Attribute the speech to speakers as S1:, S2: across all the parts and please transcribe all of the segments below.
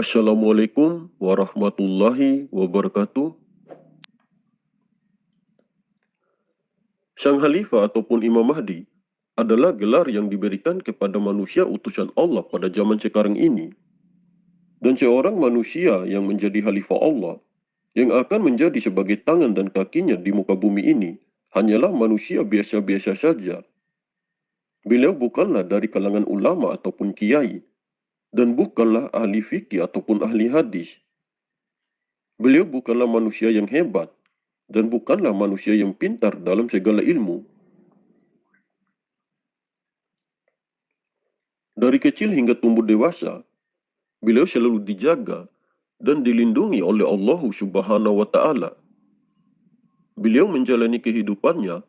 S1: Assalamualaikum warahmatullahi wabarakatuh. Sang Khalifah ataupun Imam Mahdi adalah gelar yang diberikan kepada manusia utusan Allah pada zaman sekarang ini. Dan seorang manusia yang menjadi Khalifah Allah, yang akan menjadi sebagai tangan dan kakinya di muka bumi ini, hanyalah manusia biasa-biasa saja. Beliau bukanlah dari kalangan ulama ataupun kiai, dan bukanlah ahli fikih ataupun ahli hadis. Beliau bukanlah manusia yang hebat, dan bukanlah manusia yang pintar dalam segala ilmu. Dari kecil hingga tumbuh dewasa, beliau selalu dijaga dan dilindungi oleh Allah Subhanahu wa Ta'ala. Beliau menjalani kehidupannya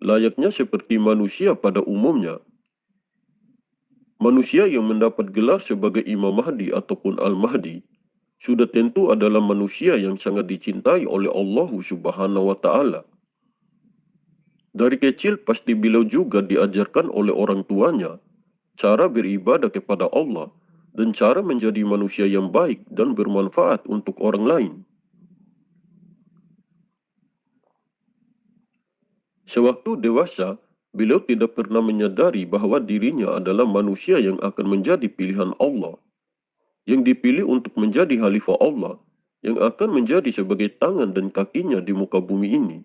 S1: layaknya seperti manusia pada umumnya. Manusia yang mendapat gelar sebagai Imam Mahdi ataupun Al-Mahdi sudah tentu adalah manusia yang sangat dicintai oleh Allah Subhanahu wa Ta'ala. Dari kecil pasti beliau juga diajarkan oleh orang tuanya cara beribadah kepada Allah dan cara menjadi manusia yang baik dan bermanfaat untuk orang lain. Sewaktu dewasa, beliau tidak pernah menyadari bahwa dirinya adalah manusia yang akan menjadi pilihan Allah, yang dipilih untuk menjadi Khalifah Allah, yang akan menjadi sebagai tangan dan kakinya di muka bumi ini.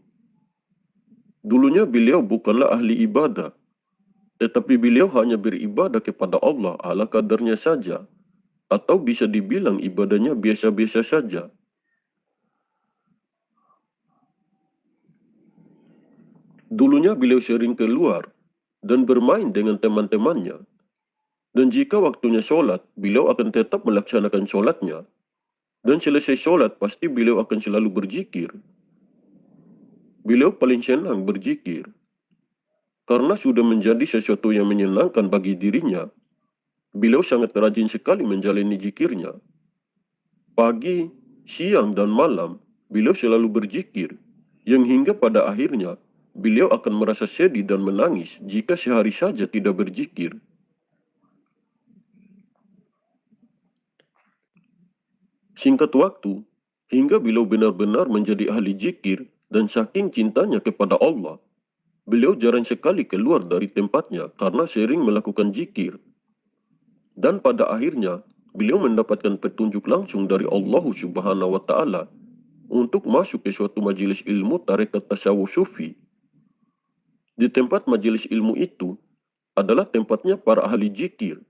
S1: Dulunya beliau bukanlah ahli ibadah, tetapi beliau hanya beribadah kepada Allah ala kadarnya saja, atau bisa dibilang ibadahnya biasa-biasa saja. Dulunya beliau sering keluar dan bermain dengan teman-temannya. Dan jika waktunya sholat, beliau akan tetap melaksanakan sholatnya. Dan selesai sholat, pasti beliau akan selalu berzikir. Beliau paling senang berzikir. Karena sudah menjadi sesuatu yang menyenangkan bagi dirinya, beliau sangat rajin sekali menjalani zikirnya. Pagi, siang, dan malam, beliau selalu berzikir. Yang hingga pada akhirnya, beliau akan merasa sedih dan menangis jika sehari saja tidak berzikir. Singkat waktu, hingga beliau benar-benar menjadi ahli zikir dan saking cintanya kepada Allah, beliau jarang sekali keluar dari tempatnya karena sering melakukan zikir. Dan pada akhirnya, beliau mendapatkan petunjuk langsung dari Allah Subhanahu wa Ta'ala untuk masuk ke suatu majelis ilmu tarekat tasawuf sufi. Di tempat majelis ilmu itu adalah tempatnya para ahli zikir.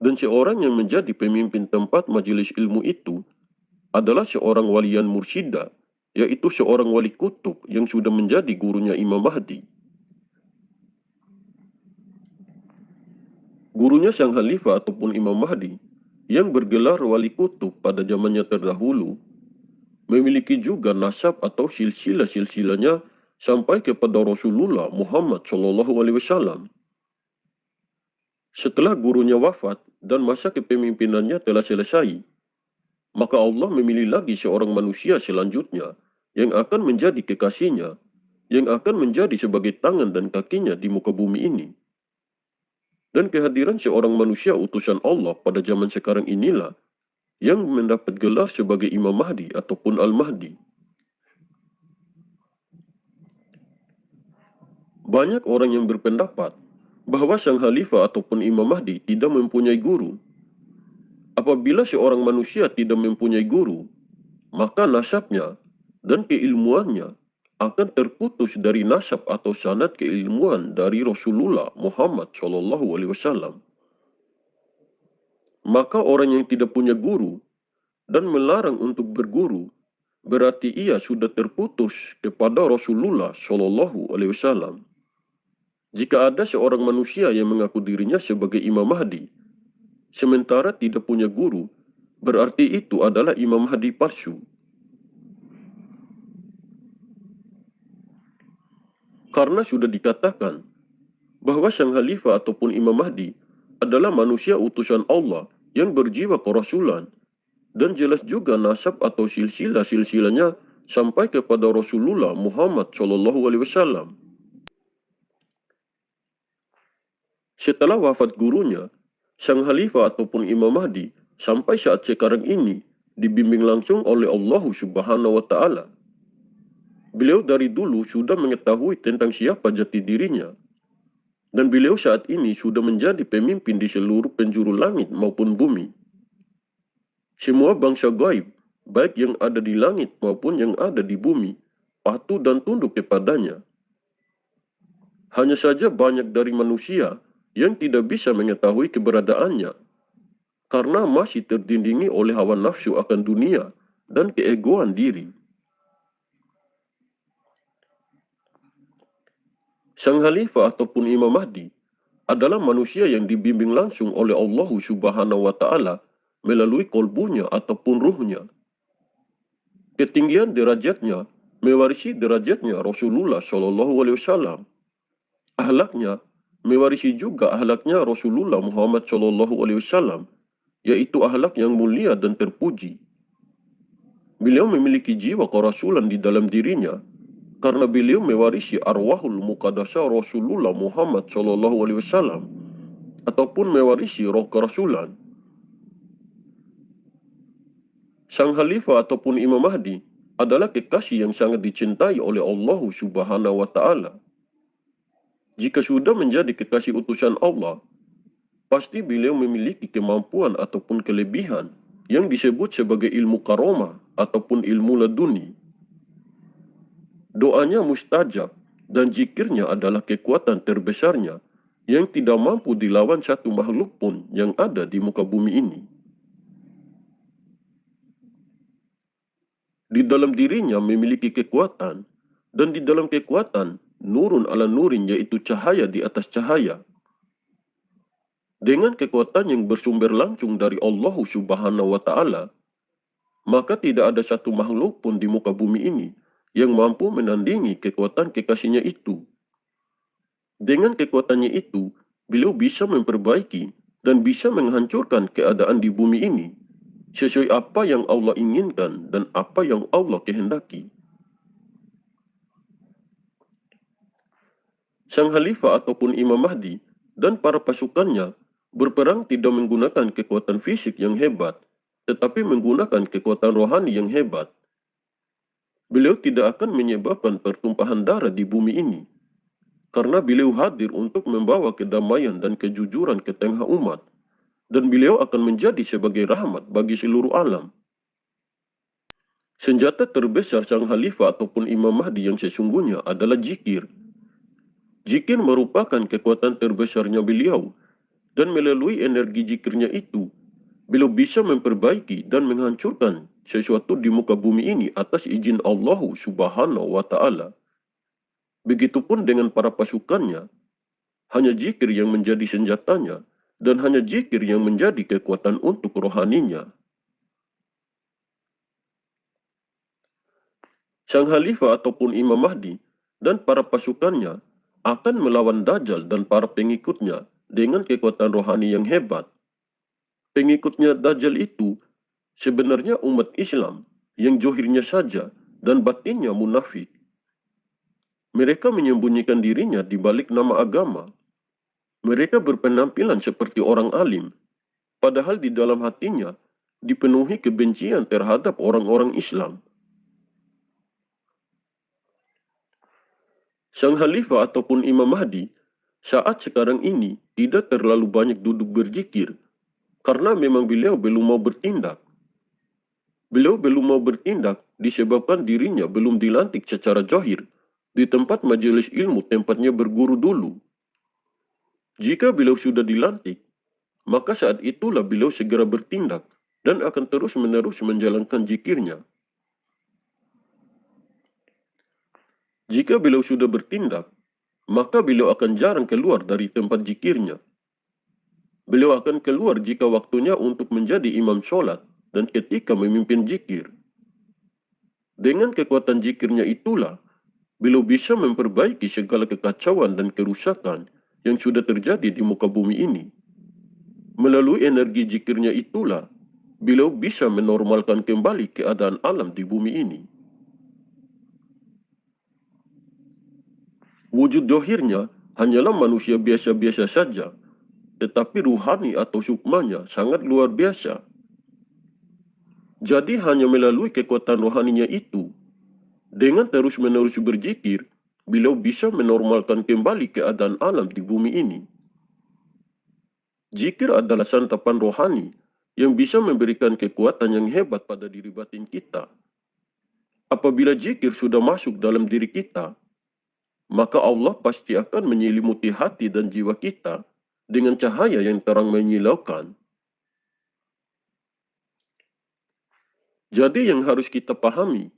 S1: Dan seorang yang menjadi pemimpin tempat majelis ilmu itu adalah seorang walian mursyida, yaitu seorang wali kutub yang sudah menjadi gurunya Imam Mahdi. Gurunya sang Khalifah ataupun Imam Mahdi, yang bergelar wali kutub pada zamannya terdahulu, memiliki juga nasab atau silsilah-silsilahnya sampai kepada Rasulullah Muhammad SAW. Setelah gurunya wafat dan masa kepemimpinannya telah selesai, maka Allah memilih lagi seorang manusia selanjutnya yang akan menjadi kekasihnya, yang akan menjadi sebagai tangan dan kakinya di muka bumi ini. Dan kehadiran seorang manusia utusan Allah pada zaman sekarang inilah yang mendapat gelar sebagai Imam Mahdi ataupun Al-Mahdi. Banyak orang yang berpendapat bahwa sang Khalifah ataupun Imam Mahdi tidak mempunyai guru. Apabila seorang manusia tidak mempunyai guru, maka nasabnya dan keilmuannya akan terputus dari nasab atau sanad keilmuan dari Rasulullah Muhammad SAW. Maka orang yang tidak punya guru dan melarang untuk berguru, berarti ia sudah terputus kepada Rasulullah SAW. Jika ada seorang manusia yang mengaku dirinya sebagai Imam Mahdi, sementara tidak punya guru, berarti itu adalah Imam Mahdi palsu. Karena sudah dikatakan bahwa sang Khalifah ataupun Imam Mahdi adalah manusia utusan Allah yang berjiwa kerasulan, dan jelas juga nasab atau silsilah-silsilahnya sampai kepada Rasulullah Muhammad SAW. Setelah wafat gurunya, sang Khalifah ataupun Imam Mahdi sampai saat sekarang ini dibimbing langsung oleh Allah Subhanahu wa Ta'ala. Beliau dari dulu sudah mengetahui tentang siapa jati dirinya, dan beliau saat ini sudah menjadi pemimpin di seluruh penjuru langit maupun bumi. Semua bangsa gaib, baik yang ada di langit maupun yang ada di bumi, patuh dan tunduk kepadanya. Hanya saja banyak dari manusia yang tidak bisa mengetahui keberadaannya, karena masih terdindingi oleh hawa nafsu akan dunia dan keegoan diri. Sang Khalifah ataupun Imam Mahdi adalah manusia yang dibimbing langsung oleh Allah Subhanahu wa Ta'ala melalui kolbunya ataupun ruhnya. Ketinggian derajatnya mewarisi derajatnya Rasulullah Shallallahu Alaihi Wasallam. Ahlaknya mewarisi juga ahlaknya Rasulullah Muhammad Shallallahu Alaihi Wasallam, yaitu ahlak yang mulia dan terpuji. Beliau memiliki jiwa kerasulan di dalam dirinya, karena beliau mewarisi arwahul muqaddasah Rasulullah Muhammad Shallallahu Alaihi Wasallam, ataupun mewarisi roh kerasulan. Sang Khalifah ataupun Imam Mahdi adalah kekasih yang sangat dicintai oleh Allah Subhanahu wa Ta'ala. Jika sudah menjadi kekasih utusan Allah, pasti beliau memiliki kemampuan ataupun kelebihan yang disebut sebagai ilmu karomah ataupun ilmu laduni. Doanya mustajab dan zikirnya adalah kekuatan terbesarnya yang tidak mampu dilawan satu makhluk pun yang ada di muka bumi ini. Di dalam dirinya memiliki kekuatan, dan di dalam kekuatan nurun ala nurin, yaitu cahaya di atas cahaya. Dengan kekuatan yang bersumber langsung dari Allah Subhanahu wa Ta'ala, maka tidak ada satu makhluk pun di muka bumi ini yang mampu menandingi kekuatan kekasihnya itu. Dengan kekuatannya itu, beliau bisa memperbaiki dan bisa menghancurkan keadaan di bumi ini sesuai apa yang Allah inginkan dan apa yang Allah kehendaki. Sang Khalifah ataupun Imam Mahdi dan para pasukannya berperang tidak menggunakan kekuatan fisik yang hebat, tetapi menggunakan kekuatan rohani yang hebat. Beliau tidak akan menyebabkan pertumpahan darah di bumi ini, karena beliau hadir untuk membawa kedamaian dan kejujuran ke tengah umat, dan beliau akan menjadi sebagai rahmat bagi seluruh alam. Senjata terbesar sang Khalifah ataupun Imam Mahdi yang sesungguhnya adalah zikir. Zikir merupakan kekuatan terbesarnya beliau, dan melalui energi zikirnya itu, beliau bisa memperbaiki dan menghancurkan sesuatu di muka bumi ini atas izin Allah Subhanahu wa Ta'ala. Begitupun dengan para pasukannya, hanya zikir yang menjadi senjatanya, dan hanya zikir yang menjadi kekuatan untuk rohaninya. Sang Khalifah ataupun Imam Mahdi dan para pasukannya akan melawan Dajjal dan para pengikutnya dengan kekuatan rohani yang hebat. Pengikutnya Dajjal itu sebenarnya umat Islam yang johirnya saja dan batinnya munafik. Mereka menyembunyikan dirinya di balik nama agama. Mereka berpenampilan seperti orang alim, padahal di dalam hatinya dipenuhi kebencian terhadap orang-orang Islam. Sang Khalifah ataupun Imam Mahdi saat sekarang ini tidak terlalu banyak duduk berzikir, karena memang beliau belum mau bertindak. Beliau belum mau bertindak disebabkan dirinya belum dilantik secara zahir di tempat majelis ilmu tempatnya berguru dulu. Jika beliau sudah dilantik, maka saat itulah beliau segera bertindak dan akan terus-menerus menjalankan zikirnya. Jika beliau sudah bertindak, maka beliau akan jarang keluar dari tempat zikirnya. Beliau akan keluar jika waktunya untuk menjadi imam sholat dan ketika memimpin zikir. Dengan kekuatan zikirnya itulah, beliau bisa memperbaiki segala kekacauan dan kerusakan yang sudah terjadi di muka bumi ini. Melalui energi zikirnya itulah, beliau bisa menormalkan kembali keadaan alam di bumi ini. Wujud dohirnya hanyalah manusia biasa-biasa saja, tetapi ruhani atau sukmanya sangat luar biasa. Jadi hanya melalui kekuatan rohaninya itu, dengan terus-menerus berzikir, beliau bisa menormalkan kembali keadaan alam di bumi ini. Zikir adalah santapan rohani yang bisa memberikan kekuatan yang hebat pada diri batin kita. Apabila zikir sudah masuk dalam diri kita, maka Allah pasti akan menyelimuti hati dan jiwa kita dengan cahaya yang terang menyilaukan. Jadi yang harus kita pahami,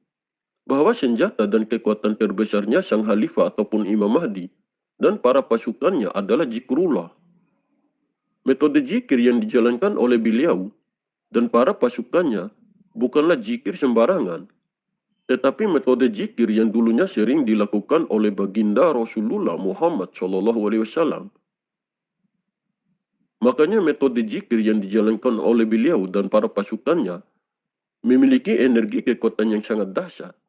S1: bahwa senjata dan kekuatan terbesarnya sang Khalifah ataupun Imam Mahdi dan para pasukannya adalah zikrullah. Metode zikir yang dijalankan oleh beliau dan para pasukannya bukanlah zikir sembarangan, tetapi metode zikir yang dulunya sering dilakukan oleh baginda Rasulullah Muhammad SAW. Makanya metode zikir yang dijalankan oleh beliau dan para pasukannya memiliki energi kekuatan yang sangat dahsyat.